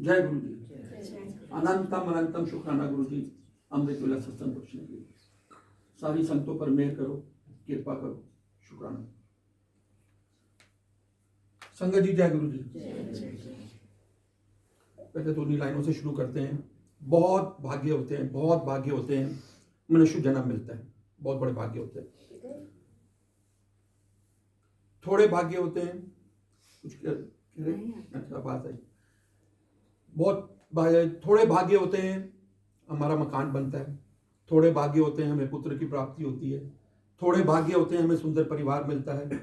जय गुरु जी। अनंतम अनंतम शुक्राना गुरु जी, अमृत वेला सत्संग बख्शने के लिए। सारी संतों पर मेहर करो, कृपा करो, शुक्राना। संगत जी जय गुरु जी। पहले तो उन्हीं लाइनों से शुरू करते हैं। बहुत भाग्य होते हैं, बहुत भाग्य होते हैं, मनुष्य जन्म मिलता है, बहुत बड़े भाग्य होते हैं। थोड़े भाग्य होते हैं, कुछ अच्छा बात है। थोड़े भाग्य होते हैं, हमारा मकान बनता है। थोड़े भाग्य होते हैं, हमें पुत्र की प्राप्ति होती है। थोड़े भाग्य होते हैं, हमें सुंदर परिवार मिलता है।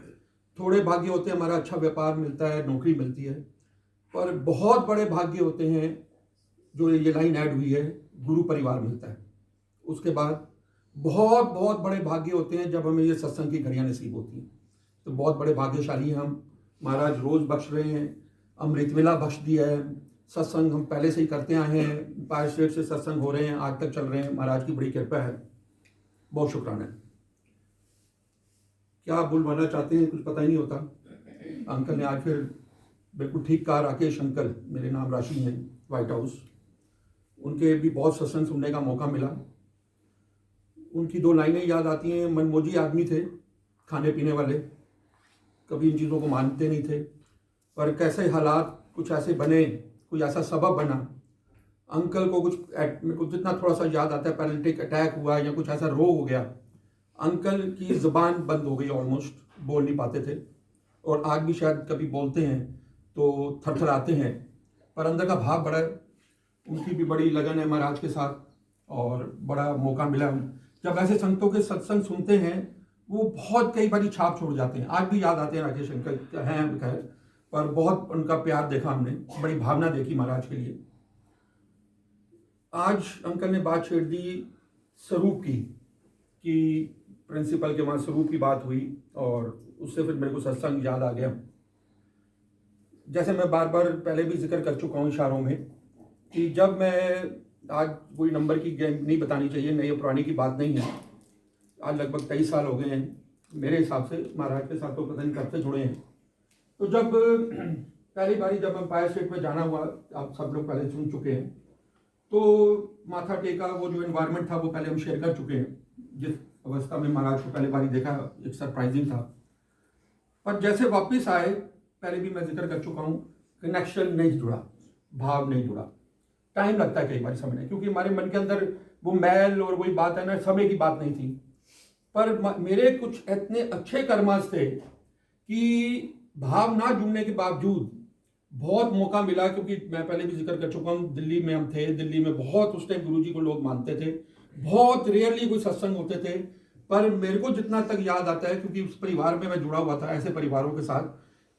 थोड़े भाग्य होते हैं, हमारा अच्छा व्यापार मिलता है, नौकरी मिलती है। पर बहुत बड़े भाग्य होते हैं, जो ये लाइन ऐड हुई है, गुरु परिवार मिलता है। उसके बाद बहुत बहुत बड़े भाग्य होते हैं जब हमें ये सत्संग की घड़ियाँ नसीब होती हैं। तो बहुत बड़े भाग्यशाली हैं हम। महाराज रोज बख्श रहे हैं, अमृत वेला बख्श दिया है। सत्संग हम पहले से ही करते आए हैं, 5 स्टेट से सत्संग हो रहे हैं, आज तक चल रहे हैं। महाराज की बड़ी कृपा है, बहुत शुक्राना है। क्या बुलवाना चाहते हैं कुछ पता ही नहीं होता। अंकल ने आज फिर बिल्कुल ठीक कहा। राकेश अंकल मेरे नाम राशि हैं, व्हाइट हाउस। उनके भी बहुत सत्संग सुनने का मौका मिला। उनकी 2 लाइनें याद आती हैं। मनमोजी आदमी थे, खाने पीने वाले, कभी इन चीज़ों को मानते नहीं थे, पर कैसे हालात कुछ ऐसे बने, कोई ऐसा सबब बना। अंकल को मेरे को जितना थोड़ा सा याद आता है, पैरालिटिक अटैक हुआ या कुछ ऐसा रोग हो गया। अंकल की ज़ुबान बंद हो गई, ऑलमोस्ट बोल नहीं पाते थे। और आज भी शायद कभी बोलते हैं तो थरथराते हैं, पर अंदर का भाव बड़ा है। उनकी भी बड़ी लगन है महाराज के साथ, और बड़ा मौका मिला। जब ऐसे संतों के सत्संग सुनते हैं, वो बहुत कई बार छाप छोड़ जाते हैं। आज भी याद आते हैं। राकेश अंकल हैं खैर, पर बहुत उनका प्यार देखा हमने, बड़ी भावना देखी महाराज के लिए। आज अंकल ने बात छेड़ दी स्वरूप की, कि प्रिंसिपल के वहाँ स्वरूप की बात हुई, और उससे फिर मेरे को सत्संग याद आ गया। जैसे मैं बार बार पहले भी जिक्र कर चुका हूँ इशारों में, कि जब मैं, आज कोई नंबर की गेम नहीं बतानी चाहिए, नई पुरानी की बात नहीं है। आज लगभग 23 साल हो गए हैं मेरे हिसाब से महाराज के साथ, तो पता नहीं कब से जुड़े हैं। तो जब पहली बारी जब एम्पायर स्टेट में जाना हुआ, आप सब लोग पहले सुन चुके हैं, तो माथा टेका, वो जो एनवायरनमेंट था वो पहले हम शेयर कर चुके हैं। जिस अवस्था में महाराज को पहले बारी देखा, एक सरप्राइजिंग था। पर जैसे वापस आए, पहले भी मैं जिक्र कर चुका हूँ, कनेक्शन नहीं जुड़ा, भाव नहीं जुड़ा। टाइम लगता है कई बार समझने, क्योंकि हमारे मन के अंदर वो मैल और वही बात है ना, समय की बात नहीं थी। पर मेरे कुछ इतने अच्छे कर्मास थे कि भाव ना जुड़ने के बावजूद बहुत मौका मिला। क्योंकि मैं पहले भी जिक्र कर चुका हूँ, दिल्ली में हम थे। दिल्ली में बहुत उस टाइम गुरुजी को लोग मानते थे, बहुत रेयरली कोई सत्संग होते थे। पर मेरे को जितना तक याद आता है, क्योंकि उस परिवार में मैं जुड़ा हुआ था, ऐसे परिवारों के साथ,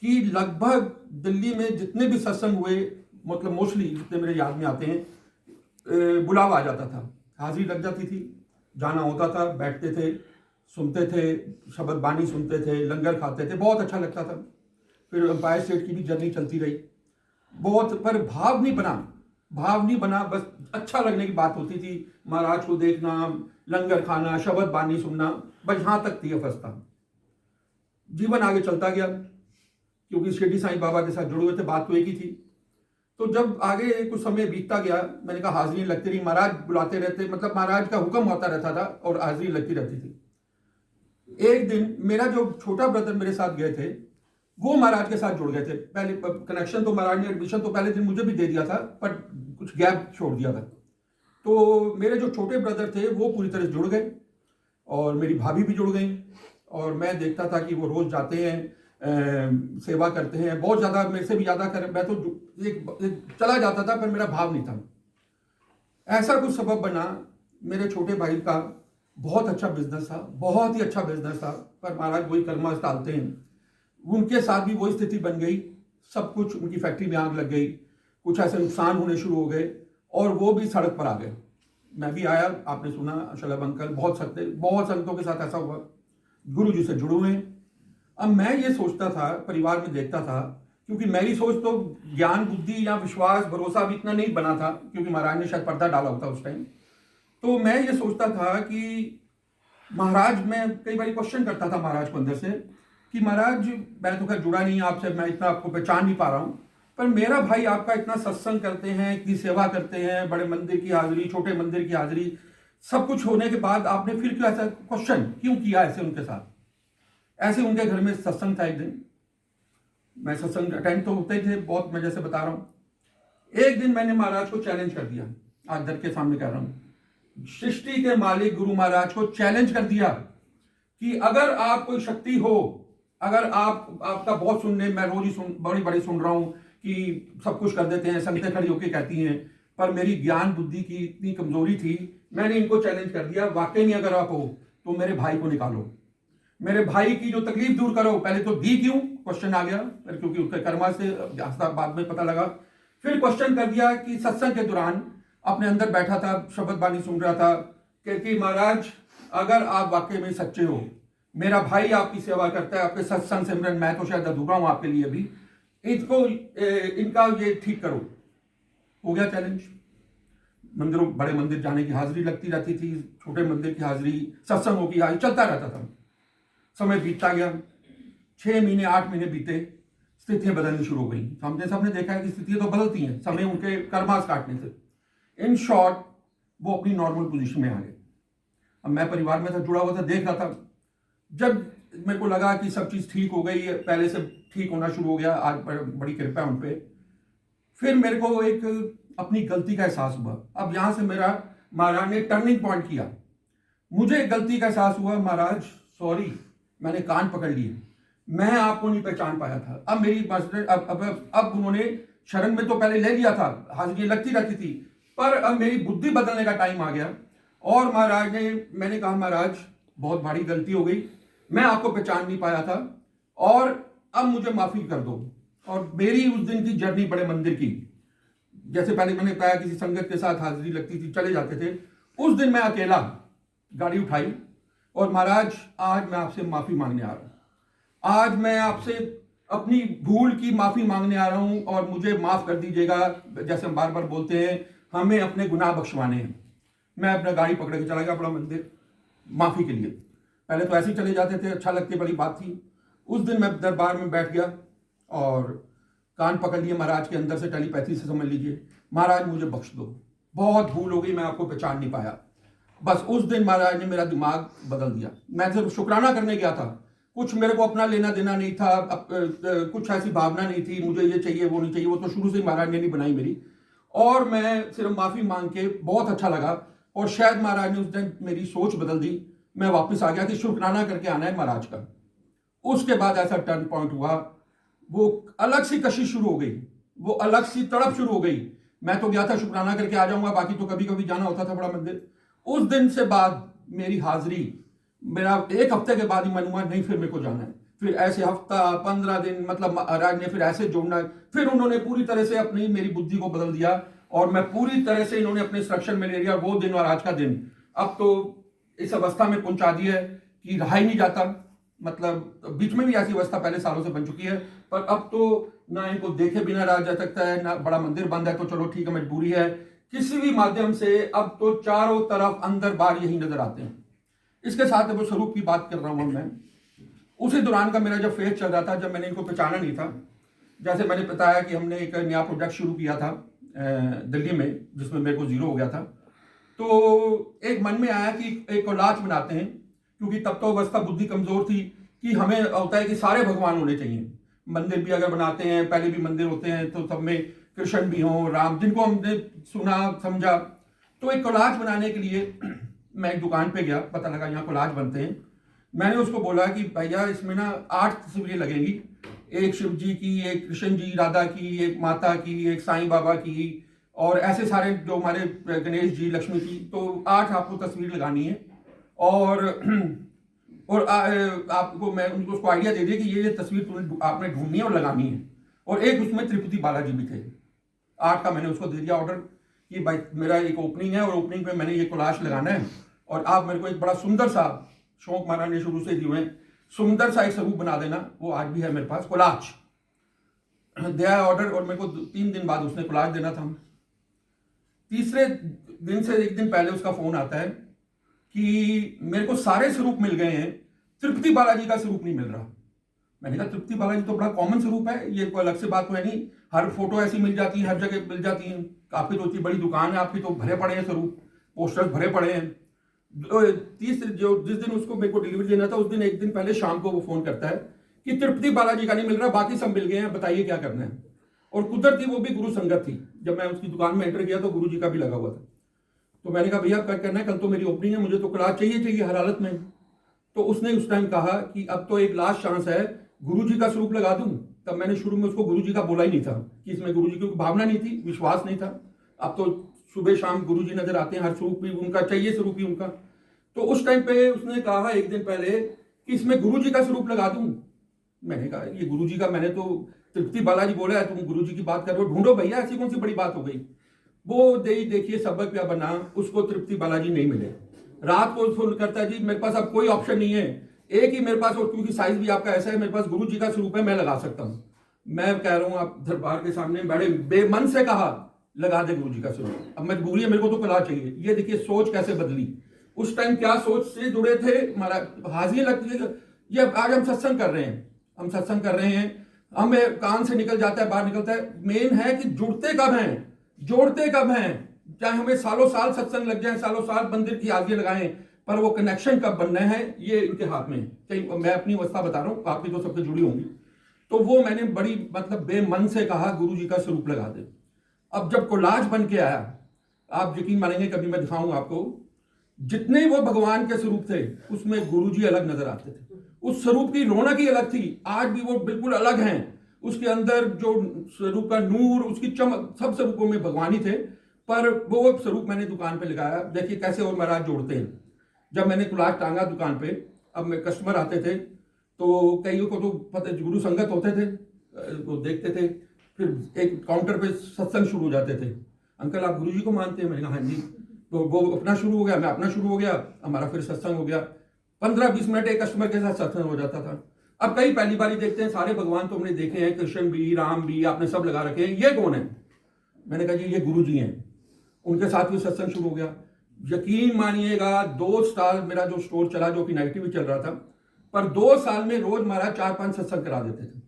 कि लगभग दिल्ली में जितने भी सत्संग हुए, मतलब मोस्टली जितने मेरे याद में आते हैं, बुलावा आ जाता था, हाजिरी लग जाती थी, जाना होता था, बैठते थे, सुनते थे, शब्द बानी सुनते थे, लंगर खाते थे, बहुत अच्छा लगता था। फिर एम्पायर स्टेट की भी जर्नी चलती रही बहुत, पर भाव नहीं बना। बस अच्छा लगने की बात होती थी, महाराज को देखना, लंगर खाना, शब्द बानी सुनना, बस यहाँ तक थी अवस्था। जीवन आगे चलता गया, क्योंकि शिरडी साईं बाबा के साथ जुड़े हुए थे, बात तो एक ही थी। तो जब आगे कुछ समय बीतता गया, मैंने कहा हाजिरी लगती रही, महाराज बुलाते रहते, मतलब महाराज का हुक्म होता रहता था और हाजिरी लगती रहती थी। एक दिन मेरा जो छोटा ब्रदर मेरे साथ गए थे, वो महाराज के साथ जुड़ गए थे। पहले कनेक्शन तो महाराज ने एडमिशन तो पहले दिन मुझे भी दे दिया था, पर कुछ गैप छोड़ दिया था। तो मेरे जो छोटे ब्रदर थे वो पूरी तरह जुड़ गए, और मेरी भाभी भी जुड़ गई। और मैं देखता था कि वो रोज जाते हैं, सेवा करते हैं, बहुत ज़्यादा, मेरे से भी ज़्यादा कर। मैं तो चला जाता था, पर मेरा भाव नहीं था। ऐसा कुछ सबब बना, मेरे छोटे भाई का बहुत अच्छा बिजनेस था, बहुत ही अच्छा बिजनेस था, पर महाराज वही कर्मा डालते हैं। उनके साथ भी वही स्थिति बन गई, सब कुछ, उनकी फैक्ट्री में आग लग गई, कुछ ऐसे नुकसान होने शुरू हो गए, और वो भी सड़क पर आ गए। मैं भी आया, आपने सुना शलभ अंकल, बहुत संतों के साथ ऐसा हुआ, गुरु जी से जुड़े हुए हैं। अब मैं ये सोचता था, परिवार में देखता था, क्योंकि मेरी सोच तो ज्ञान बुद्धि या विश्वास भरोसा भी इतना नहीं बना था, क्योंकि महाराज ने शायद पर्दा डाला होता उस टाइम। तो मैं ये सोचता था कि महाराज, मैं कई बार क्वेश्चन करता था महाराज को अंदर से, कि महाराज मैं तो खैर जुड़ा नहीं आपसे, मैं इतना आपको पहचान नहीं पा रहा हूँ, पर मेरा भाई आपका इतना सत्संग करते हैं, इतनी सेवा करते हैं, बड़े मंदिर की हाजिरी, छोटे मंदिर की हाजिरी, सब कुछ होने के बाद आपने फिर क्यों ऐसा क्वेश्चन क्यों किया ऐसे उनके साथ? ऐसे उनके घर में सत्संग था एक दिन, मैं सत्संग अटेंड तो होते थे बहुत, मैं जैसे बता रहा हूं। एक दिन मैंने महाराज को चैलेंज कर दिया, आज दर के सामने कह रहा हूं, सृष्टि के मालिक गुरु महाराज को चैलेंज कर दिया कि अगर आप कोई शक्ति हो, अगर आपका बहुत सुनने, मैं रोज ही बड़ी बड़ी सुन रहा हूं कि सब कुछ कर देते हैं, संगतें खड़ी होकर कहती हैं, पर मेरी ज्ञान बुद्धि की इतनी कमजोरी थी, मैंने इनको चैलेंज कर दिया, वाकई में अगर आप हो तो मेरे भाई को निकालो, मेरे भाई की जो तकलीफ दूर करो। पहले तो दी क्यों क्वेश्चन आ गया, क्योंकि उसके कर्मा से बाद में पता लगा। फिर क्वेश्चन कर दिया कि सत्संग के दौरान अपने अंदर बैठा था, शब्द बानी सुन रहा था कि महाराज अगर आप वाकई में सच्चे हो, मेरा भाई आपकी सेवा करता है, आपके सत्संग सिमरन, मैं तो शायद अधूरा हूं आपके लिए भी, इसको इनका ये ठीक करो। हो गया चैलेंज। मंदिरों, बड़े मंदिर जाने की हाजिरी लगती रहती थी, छोटे मंदिर की हाजिरी, सत्संगों की हाजिरी, चलता रहता था। समय बीतता गया, 6 महीने 8 महीने बीते, स्थितियां बदलनी शुरू हो गई। हमने सबने देखा है कि स्थितियां तो बदलती हैं समय उनके कर्मास काटने से। इन शॉर्ट वो अपनी नॉर्मल पोजीशन में आ गए। अब मैं परिवार में था, जुड़ा हुआ था, देख रहा था। जब मेरे को लगा कि सब चीज ठीक हो गई, पहले से ठीक होना शुरू हो गया, आज बड़ी कृपा है उन पे, फिर मेरे को एक अपनी गलती का एहसास हुआ। अब यहां से मेरा महाराज ने टर्निंग पॉइंट किया। मुझे गलती का एहसास हुआ, महाराज सॉरी, मैंने कान पकड़ लिए, मैं आपको नहीं पहचान पाया था। अब मेरी अब उन्होंने शरण में तो पहले ले लिया था, हाजिरी लगती रहती थी, पर अब मेरी बुद्धि बदलने का टाइम आ गया। और महाराज ने, मैंने कहा महाराज बहुत भारी गलती हो गई, मैं आपको पहचान नहीं पाया था और अब मुझे माफी कर दो। और मेरी उस दिन की जर्नी बड़े मंदिर की, जैसे पहले मैंने बताया किसी संगत के साथ हाजिरी लगती थी, चले जाते थे, उस दिन मैं अकेला गाड़ी उठाई और महाराज आज मैं आपसे माफी मांगने आ रहा हूं, आज मैं आपसे अपनी भूल की माफी मांगने आ रहा हूं और मुझे माफ कर दीजिएगा। जैसे हम बार बार बोलते हैं, हमें अपने गुनाह बख्शवाने हैं। मैं अपना गाड़ी पकड़ के चला गया बड़ा मंदिर माफी के लिए। पहले तो ऐसे ही चले जाते थे, अच्छा लगती बड़ी बात थी। उस दिन मैं दरबार में बैठ गया और कान पकड़ लिए महाराज के, अंदर से टेलीपैथी से समझ लीजिए, महाराज मुझे बख्श दो, बहुत भूल हो गई, मैं आपको पहचान नहीं पाया। बस उस दिन महाराज ने मेरा दिमाग बदल दिया। मैं सिर्फ शुक्राना करने गया था, कुछ मेरे को अपना लेना देना नहीं था, कुछ ऐसी भावना नहीं थी मुझे ये चाहिए वो नहीं चाहिए, वो तो शुरू से ही महाराज ने नहीं बनाई मेरी। और मैं सिर्फ माफी मांग के, बहुत अच्छा लगा और शायद महाराज ने उस दिन मेरी सोच बदल दी। मैं वापस आ गया कि शुक्राना करके आना है महाराज का। उसके बाद ऐसा टर्न पॉइंट हुआ, वो अलग सी कशिश शुरू हो गई, वो अलग सी तड़प शुरू हो गई। मैं तो गया था शुक्राना करके आ जाऊंगा, बाकी तो कभी कभी जाना होता था बड़ा मंदिर। उस दिन से बाद मेरी हाजिरी, मेरा 1 हफ्ते के बाद ही मन हुआ नहीं फिर मेरे को जाना है। फिर ऐसे हफ्ता 15 दिन, मतलब महाराज ने फिर ऐसे जोड़ना, फिर उन्होंने पूरी तरह से अपनी मेरी बुद्धि को बदल दिया और मैं पूरी तरह से इन्होंने अपने संरक्षण में ले लिया। वो दिन और आज का दिन अब तो इस अवस्था में पहुंचा दी है कि रहा ही नहीं जाता। मतलब बीच में भी ऐसी अवस्था पहले सालों से बन चुकी है, पर अब तो ना इनको देखे बिना रहा जा सकता है, ना बड़ा मंदिर बंद है तो चलो ठीक है मजबूरी है, किसी भी माध्यम से अब तो चारों तरफ अंदर बाहर यही नजर आते हैं। इसके साथ वो स्वरूप की बात कर रहा हूं मैं। उसी दौरान का मेरा जब फेज चल रहा था, जब मैंने इनको पहचाना नहीं था, जैसे मैंने बताया कि हमने एक नया प्रोडक्ट शुरू किया था दिल्ली में, जिसमें मेरे को 0 हो गया था। तो एक मन में आया कि एक कोलाज बनाते हैं, क्योंकि तब तो अवस्था बुद्धि कमजोर थी कि हमें होता है कि सारे भगवान होने चाहिए। मंदिर भी अगर बनाते हैं, पहले भी मंदिर होते हैं तो सब में कृष्ण भी हों, राम, जिनको हमने सुना समझा। तो एक कोलाज बनाने के लिए मैं एक दुकान पे गया, पता लगा यहाँ कोलाज बनते हैं। मैंने उसको बोला कि भैया इसमें ना 8 तस्वीरें लगेंगी, एक शिव जी की, एक कृष्ण जी राधा की, एक माता की, एक साईं बाबा की, और ऐसे सारे जो हमारे गणेश जी, लक्ष्मी की। तो 8 आपको तस्वीर लगानी है और आपको मैं उनको उसको आइडिया दे दिया कि ये तस्वीर आपने ढूंढनी है और लगानी है। और एक उसमें तिरुपति बालाजी भी थे। 8 का मैंने उसको दे दिया ऑर्डर कि भाई मेरा एक ओपनिंग है और ओपनिंग पे मैंने ये कोलाज लगाना है और आप मेरे को एक बड़ा सुंदर सा, शौक महाराज ने शुरू से दिए हैं, सुंदर सा एक स्वरूप बना देना। वो आज भी है मेरे पास, कोलाज दिया ऑर्डर और मेरे को 3 दिन बाद उसने कोलाज देना था। तीसरे दिन से 1 दिन पहले उसका फोन आता है कि मेरे को सारे स्वरूप मिल गए हैं, तिरुपति बालाजी का स्वरूप नहीं मिल रहा। मैंने कहा तिरुपति बालाजी तो बड़ा कॉमन स्वरूप है, ये कोई अलग से बात तो है नहीं, हर फोटो ऐसी मिल जाती है, हर जगह मिल जाती हैं। आपकी तो इतनी बड़ी दुकान है, आपकी तो भरे पड़े हैं स्वरूप, पोस्टर्स भरे पड़े हैं। जिस दिन उसको मेरे को डिलीवरी देना था, उस दिन एक दिन पहले शाम को वो फोन करता है कि तिरुपति बालाजी का नहीं मिल रहा, बाकी सब मिल गए हैं, बताइए क्या करना है। और कुदरती वो भी गुरु संगत थी। जब मैं उसकी दुकान में एंटर किया तो गुरु जी का भी लगा हुआ था। तो मैंने कहा भैया क्या करना है, कल तो मेरी ओपनिंग है, मुझे तो क्लास चाहिए हर हालत में। तो उसने उस टाइम कहा कि अब तो एक लास्ट चांस है, गुरु जी का स्वरूप लगा दूं। तब मैंने शुरू में उसको गुरु जी का बोला ही नहीं था कि इसमें गुरु जी की भावना नहीं थी, विश्वास नहीं था। अब तो सुबह शाम गुरु जी नजर आते हैं, हर स्वरूप भी उनका चाहिए, स्वरूप ही उनका। तो उस टाइम पे उसने कहा एक दिन पहले कि इसमें गुरु जी का स्वरूप लगा दूं। मैंने कहा ये गुरु जी का, मैंने तो तिरुपति बालाजी बोला है, तुम गुरु जी की बात कर रहे हो, ढूंढो भैया, ऐसी कौन सी बड़ी बात हो गई। वो देखिए सबक क्या बना, उसको तिरुपति बालाजी नहीं मिले। रात को फोन करता है जी मेरे पास अब कोई ऑप्शन नहीं है, एक ही मेरे पास, और क्योंकि साइज भी आपका ऐसा है, मेरे पास गुरु जी का स्वरूप है, मैं लगा सकता हूं। मैं कह रहा हूं आप दरबार के सामने बड़े बेमन से कहा लगा दे गुरु जी का स्वरूप, अब मजबूरी है, मेरे को तो कला चाहिए। ये देखिए सोच कैसे बदली। उस टाइम क्या सोच से जुड़े थे, हमारा हाजिर लगती है। ये आज हम सत्संग कर रहे हैं, हम सत्संग कर रहे हैं, हमें कान से निकल जाता है, बाहर निकलता है। मेन है कि जुड़ते कब हैं, जोड़ते कब हैं। चाहे हमें सालों साल सत्संग लग जाए, सालों साल मंदिर की हाजिरी लगाएं, पर वो कनेक्शन कब बनना है ये इनके हाथ में है। मैं अपनी अवस्था बता रहा हूं, आपकी तो सबसे जुड़ी होंगी। तो वो मैंने बड़ी मतलब बेमन से कहा गुरु जी का स्वरूप लगा दे। अब जब कोलाज बन के आया, आप यकीन मानेंगे, कभी मैं दिखाऊं आपको, जितने वो भगवान के स्वरूप थे उसमें गुरुजी अलग नजर आते थे। उस स्वरूप की रौनक ही अलग थी। आज भी वो बिल्कुल अलग हैं। उसके अंदर जो स्वरूप का नूर, उसकी चमक, सब स्वरूपों में भगवान ही थे। पर वो स्वरूप मैंने दुकान पे लगाया। देखिए कैसे और महाराज जोड़ते हैं। जब मैंने कुलाज टांगा दुकान पे, अब मैं कस्टमर आते थे तो कईयों को तो पता गुरु संगत होते थे, वो देखते थे। फिर एक काउंटर पे सत्संग शुरू हो जाते थे, अंकल आप गुरु जी को मानते हैं? मैंने कहा हाँ जी। तो वो अपना शुरू हो गया, मैं अपना शुरू हो गया, हमारा फिर सत्संग हो गया। 15-20 मिनट एक कस्टमर के साथ सत्संग हो जाता था। अब कई पहली बारी देखते हैं, सारे भगवान तो हमने देखे हैं, कृष्ण भी, राम भी, आपने सब लगा रखे हैं, ये कौन है? मैंने कहा जी ये गुरु जी हैं। उनके साथ भी सत्संग शुरू हो गया। यकीन मानिएगा 2 साल मेरा जो स्टोर चला, जो कि नेगेटिव चल रहा था, पर 2 साल में रोज महाराज 4-5 सत्संग करा देते थे।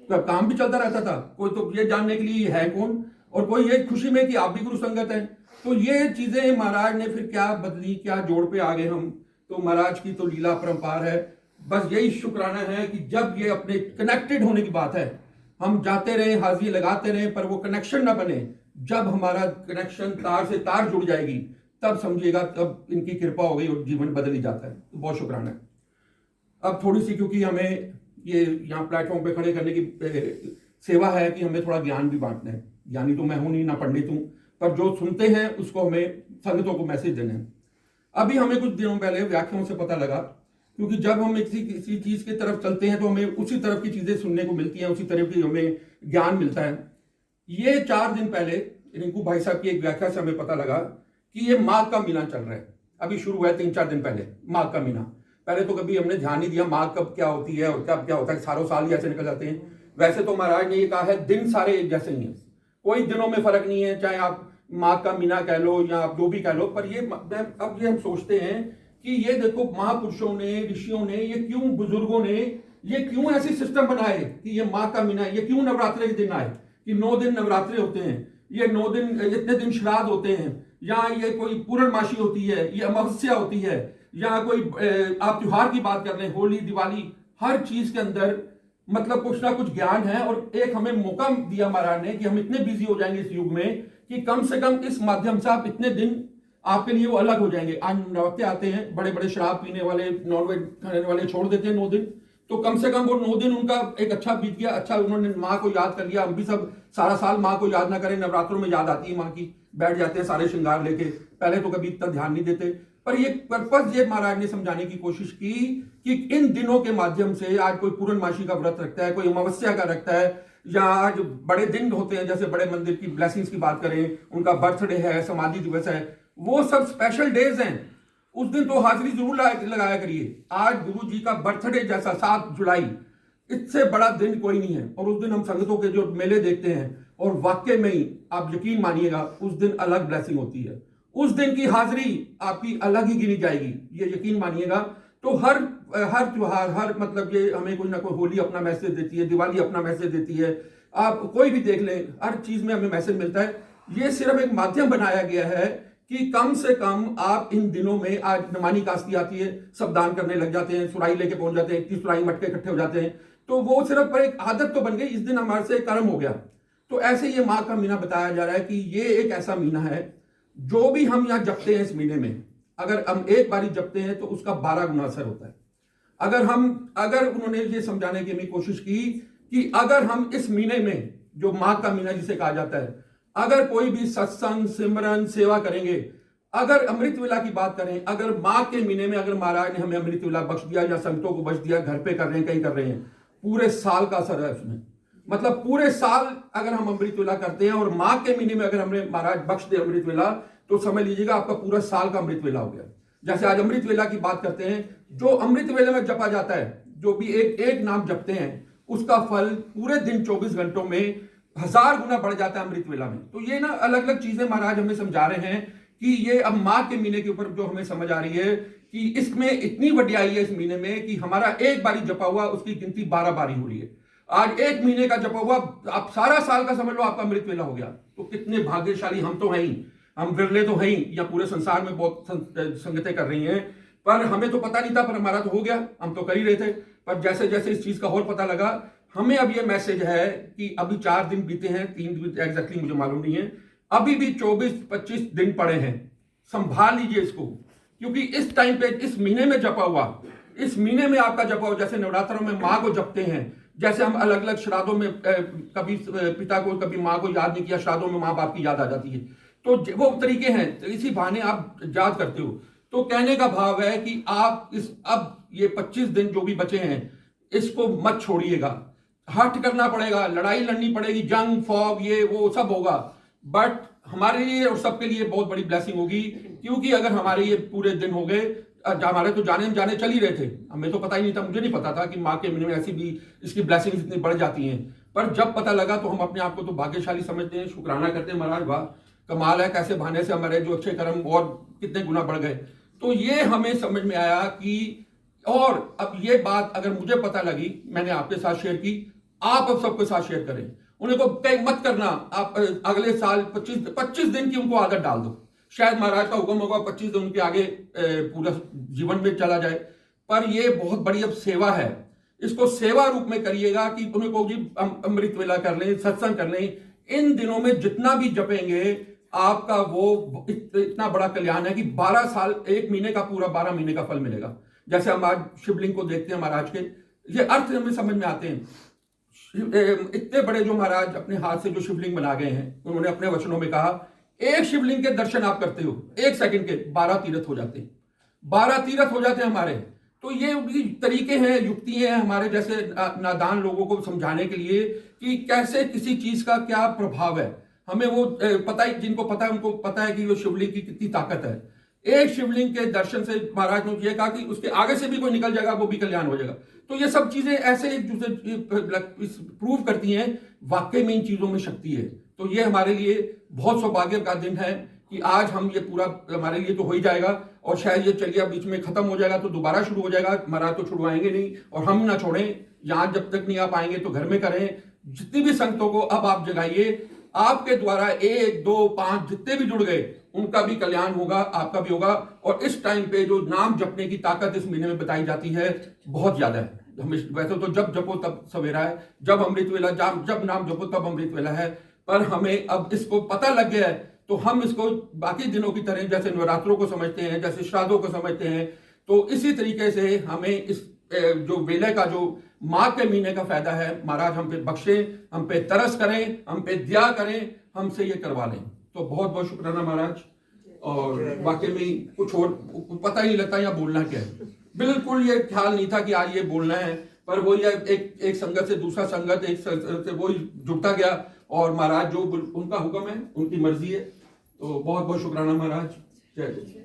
तो अब काम भी चलता रहता था। कोई तो ये जानने के लिए है कौन, और कोई ये खुशी में कि आप भी गुरु संगत हैं। तो ये चीजें महाराज ने फिर क्या बदली, क्या जोड़ पे आ गए हम। तो महाराज की तो लीला परंपार है। बस यही शुक्राना है कि जब ये अपने कनेक्टेड होने की बात है, हम जाते रहे, हाजिरी लगाते रहे, पर वो कनेक्शन ना बने। जब हमारा कनेक्शन तार से तार जुड़ जाएगी, तब समझिएगा तब इनकी कृपा हो गई और जीवन बदल ही जाता है। तो बहुत शुक्राना है। अब थोड़ी सी, क्योंकि हमें ये यहाँ प्लेटफॉर्म पे खड़े करने की सेवा है कि हमें थोड़ा ज्ञान भी बांटना है। ज्ञानी तो मैं हूं नहीं, ना पंडित हूं, पर जो सुनते हैं उसको हमें संगतों को मैसेज देना है। अभी हमें कुछ दिनों पहले व्याख्याओं से पता लगा, क्योंकि जब हम किसी चीज की तरफ चलते हैं तो हमें उसी तरफ की चीजें सुनने को मिलती हैं, उसी तरफ की हमें ज्ञान मिलता है। ये 4 दिन पहले रिंकू भाई साहब की एक व्याख्या से हमें पता लगा कि ये माघ का महीना चल रहा है। अभी शुरू हुआ है 3-4 दिन पहले, माघ का महीना। पहले तो कभी हमने ध्यान नहीं दिया माघ कब क्या होती है और कब क्या होता है, सालों साल ही ऐसे निकल जाते हैं। वैसे तो महाराज ने ये कहा है दिन सारे एक जैसे ही हैं, कोई दिनों में फर्क नहीं है, चाहे आप माघ का महीना कह लो या आप जो भी कह लो। पर ये अब ये हम सोचते हैं कि ये देखो महापुरुषों ने, ऋषियों ने, ये क्यों, बुजुर्गों ने ये क्यों ऐसी सिस्टम बनाए कि ये माघ का महीना, ये क्यों नवरात्रे के दिन आए कि 9 दिन नवरात्रे होते हैं, ये 9 दिन, इतने दिन श्राद्ध होते हैं, या ये कोई पूर्णमासी होती है, ये अमावस्या होती है, या कोई आप त्योहार की बात कर रहे हैं, होली, दिवाली, हर चीज के अंदर मतलब कुछ ना कुछ ज्ञान है। और एक हमें मौका दिया महाराज ने कि हम इतने बिजी हो जाएंगे इस युग में कि कम से कम इस माध्यम से आप इतने दिन आपके लिए वो अलग हो जाएंगे। आज नवरात्रे आते हैं, बड़े बड़े शराब पीने वाले, नॉनवेज खाने वाले छोड़ देते हैं 9 दिन, तो कम से कम वो 9 दिन उनका एक अच्छा बीत गया, अच्छा उन्होंने माँ को याद कर लिया। हम भी सब सारा साल माँ को याद ना करें, नवरात्रों में याद आती है माँ की, बैठ जाते हैं सारे श्रृंगार लेके, पहले तो कभी इतना ध्यान नहीं देते। पर ये पर्पस ये महाराज ने समझाने की कोशिश की कि इन दिनों के माध्यम से, आज कोई पूर्णमासी का व्रत रखता है, कोई अमावस्या का रखता है, या आज बड़े दिन होते हैं, जैसे बड़े मंदिर की ब्लेसिंग्स की बात करें, उनका बर्थडे है, समाधि दिवस है, वो सब स्पेशल डेज हैं। उस दिन तो हाजिरी जरूर लगाया करिए। आज गुरु जी का बर्थडे जैसा 7 जुलाई, इससे बड़ा दिन कोई नहीं है। और उस दिन हम संगतों के जो मेले देखते हैं, और वाकई में ही आप यकीन मानिएगा उस दिन अलग ब्लेसिंग होती है। उस दिन की हाजिरी आपकी अलग ही गिनी जाएगी, ये यकीन मानिएगा। तो हर त्योहार, हर मतलब ये हमें कोई ना कोई, होली अपना मैसेज देती है, दिवाली अपना मैसेज देती है, आप कोई भी देख लें, हर चीज में हमें मैसेज मिलता है। ये सिर्फ एक माध्यम बनाया गया है कि कम से कम आप इन दिनों में, आज नमानी कास्ती आती है, सब दान करने लग जाते हैं, सुराई लेके पहुंच जाते हैं, 31 सुराई मटके इकट्ठे हो जाते हैं, तो वो सिर्फ एक आदत तो बन गई, इस दिन हमारे से कर्म हो गया। तो ऐसे ये माँ का महीना बताया जा रहा है कि ये एक ऐसा महीना है, जो भी हम यहाँ जपते हैं इस महीने में, अगर हम एक बारी जपते हैं तो उसका 12 गुना असर होता है। अगर उन्होंने ये समझाने की मेरी कोशिश की कि अगर हम इस महीने में, जो माँ का महीना जिसे कहा जाता है, अगर कोई भी सत्संग, सिमरन, सेवा करेंगे, अगर अमृत वेला की बात करें, अगर माँ के महीने में अगर महाराज ने हमें अमृत वेला बख्श दिया या संतों को बख्श दिया, घर पे कर रहे हैं, कहीं कर रहे हैं, पूरे साल का असर है उसमें। मतलब पूरे साल अगर हम अमृत वेला करते हैं और माँ के महीने में अगर हमें महाराज बख्श दे अमृत वेला, तो समझ लीजिएगा आपका पूरा साल का अमृत वेला हो गया। जैसे आज अमृत वेला की बात करते हैं, जो अमृत वेला में जपा जाता है, जो भी एक नाम जपते हैं, उसका फल पूरे दिन 24 घंटों में 1000 गुना बढ़ जाता है अमृत वेला में। तो ये ना अलग अलग चीजें महाराज हमें समझा रहे हैं कि ये अब माँ के महीने के ऊपर जो हमें समझ आ रही है कि इसमें इतनी वड्याई है इस महीने में कि हमारा एक बारी जपा हुआ उसकी गिनती 12 बारी हो रही है। आज एक महीने का जपा हुआ आप सारा साल का समझ लो आपका अमृत वेला हो गया। तो कितने भाग्यशाली हम तो हैं ही, हम विरले तो हैं ही, या पूरे संसार में बहुत संगतें कर रही हैं, पर हमें तो पता नहीं था, पर हमारा तो हो गया, हम तो कर ही रहे थे। पर जैसे जैसे इस चीज का और पता लगा, हमें अब ये मैसेज है कि अभी 4 दिन बीते हैं, 3 दिन एग्जैक्टली मुझे मालूम नहीं है, अभी भी 24-25 दिन पड़े हैं। संभाल लीजिए इसको, क्योंकि इस टाइम पे, इस महीने में जपा हुआ, इस महीने में आपका जपा हुआ, जैसे नवरात्रों में माँ को जपते हैं, जैसे हम अलग अलग श्राद्धों में कभी पिता को कभी माँ को याद नहीं किया, श्राद्धों में माँ बाप की याद आ जाती है, तो वो तरीके हैं, तो इसी बहाने आप याद करते हो। तो कहने का भाव है कि आप अब ये 25 दिन जो भी बचे हैं, इसको मत छोड़िएगा, हट करना पड़ेगा, लड़ाई लड़नी पड़ेगी, जंग फॉग ये वो सब होगा, बट हमारे लिए और सबके लिए बहुत बड़ी ब्लेसिंग होगी। क्योंकि अगर हमारे ये पूरे दिन हो गए, हमारे तो जाने चल ही रहे थे, हमें तो पता ही नहीं था, मुझे नहीं पता था कि माँ के महीने में ऐसी भी इसकी ब्लेसिंग इतनी बढ़ जाती हैं। पर जब पता लगा तो हम अपने आप को तो भाग्यशाली समझते हैं, शुक्राना करते हैं, महाराज वाह कमाल है, कैसे बहाने से हमारे जो अच्छे कर्म और कितने गुना बढ़ गए। तो ये हमें समझ में आया कि, और अब ये बात अगर मुझे पता लगी, मैंने आपके साथ शेयर की, आप अब सबके साथ शेयर करें। उन्हें को मत करना, आप अगले साल 25 दिन की उनको आदत डाल दो, शायद महाराज का हुक्म होगा 25 दिन उनके आगे पूरा जीवन में चला जाए। पर ये बहुत बड़ी अब सेवा है, इसको सेवा रूप में करिएगा कि उन्हें को जी अमृत वेला कर लें, सत्संग कर लें, इन दिनों में जितना भी जपेंगे आपका वो इतना बड़ा कल्याण है कि 12 साल, एक महीने का पूरा 12 महीने का फल मिलेगा। जैसे हम आज शिवलिंग को देखते हैं महाराज के, ये अर्थ हमें समझ में आते हैं। इतने बड़े जो महाराज अपने हाथ से जो शिवलिंग बना गए हैं, उन्होंने अपने वचनों में कहा, एक शिवलिंग के दर्शन आप करते हो 1 सेकंड के, 12 तीर्थ हो जाते हैं, 12 तीर्थ हो जाते हैं हमारे। तो ये तरीके हैं, युक्ति हैं हमारे जैसे नादान लोगों को समझाने के लिए कि कैसे किसी चीज का क्या प्रभाव है। हमें वो पता है, जिनको पता है उनको पता है कि वो शिवलिंग की कितनी ताकत है। एक शिवलिंग के दर्शन से महाराज ने ये कहा कि उसके आगे से भी कोई निकल जाएगा वो भी कल्याण हो जाएगा। तो ये सब चीजें ऐसे एक दूसरे प्रूव करती हैं वाकई में इन चीजों में शक्ति है। तो ये हमारे लिए बहुत सौभाग्य का दिन है कि आज हम ये पूरा, हमारे लिए तो हो ही जाएगा, और शायद ये चलिए बीच में खत्म हो जाएगा तो दोबारा शुरू हो जाएगा, महाराज तो छुड़वाएंगे नहीं और हम ना छोड़ें, यहाँ जब तक नहीं आप आएंगे तो घर में करें। जितनी भी संगतों को अब आप जगाइए, आपके द्वारा 1, 2, 5 जितने भी जुड़ गए उनका भी कल्याण होगा, आपका भी होगा। और इस टाइम पे जो नाम जपने की ताकत इस महीने में बताई जाती है बहुत ज्यादा है। हमें वैसे तो जब जपो तब सवेरा है, जब अमृत वेला, जब नाम जपो तब अमृत वेला है, पर हमें अब इसको पता लग गया है तो हम इसको बाकी दिनों की तरह, जैसे नवरात्रों को समझते हैं, जैसे श्राद्धों को समझते हैं, तो इसी तरीके से हमें इस जो वेले का, जो माँ के महीने का फायदा है, महाराज हम पे बख्शे, हम पे तरस करें, हम पे दया करें, हमसे ये करवा लें। तो बहुत बहुत शुक्राना महाराज। और वाकई में कुछ और पता ही नहीं लगता यहाँ बोलना क्या है, बिल्कुल ये ख्याल नहीं था कि आज ये बोलना है, पर वही एक संगत से दूसरा संगत, एक से वही जुड़ता गया, और महाराज जो उनका हुक्म है, उनकी मर्जी है। तो बहुत बहुत शुक्राना महाराज, जय जय।